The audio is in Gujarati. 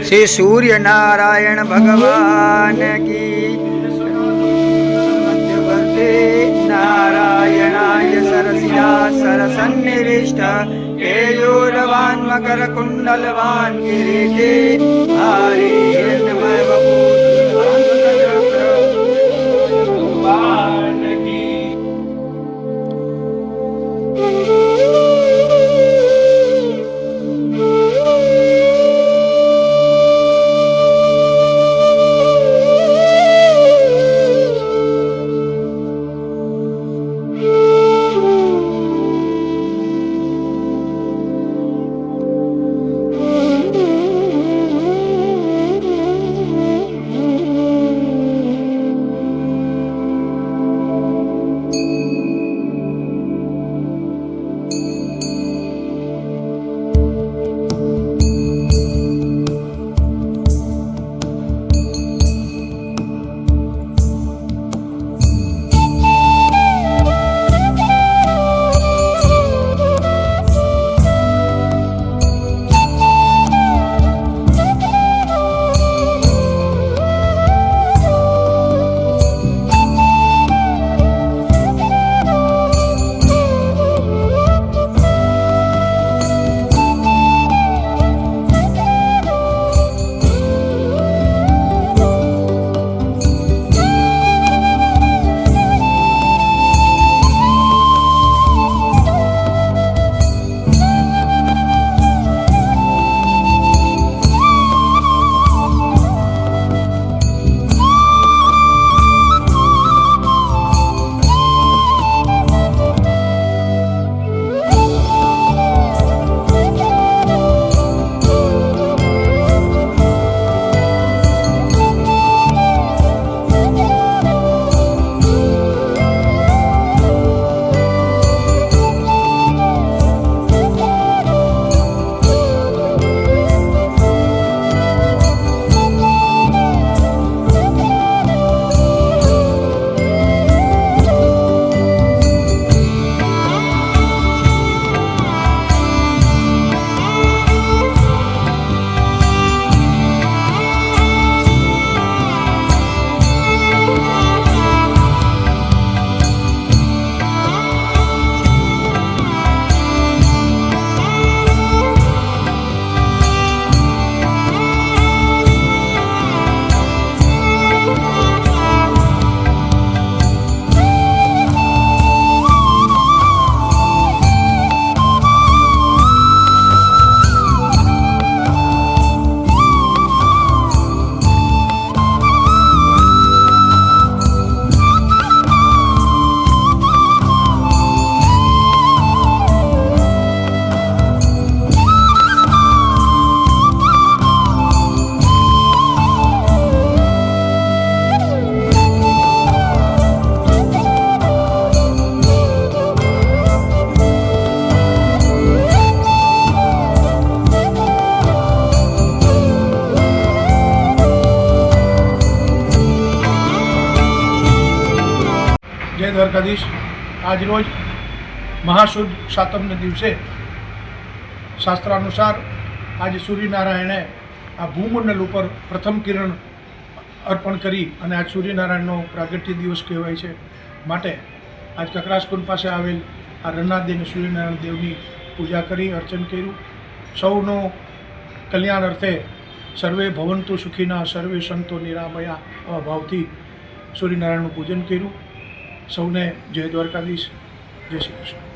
श्री सूर्य नारायण भगवान की मध्यवर्ते नारायणाय सरसिया सरसन्निविष्ट केयूरवान् मकर कुंडलवान् किरीटे हरि हिरण्मय भगवान की। જય દ્વારકાધીશ। આજ રોજ મહાસુદ સાતમને દિવસે શાસ્ત્ર અનુસાર આજે સૂર્યનારાયણે આ ભૂમંડળ ઉપર પ્રથમ કિરણ અર્પણ કરી અને આજ સૂર્યનારાયણનો પ્રાગટ્ય દિવસ કહેવાય છે। માટે આજ કકરાસકુંડ પાસે આવેલ આ રણનાથદેવને સૂર્યનારાયણ દેવની પૂજા કરી અર્ચન કર્યું। સૌનો કલ્યાણ અર્થે સર્વે ભવંતુ સુખીના સર્વે સંતો નિરામયા આવા ભાવથી સૂર્યનારાયણનું પૂજન કર્યું। સૌને જય દ્વારકાધીશ, જય શ્રી કૃષ્ણ।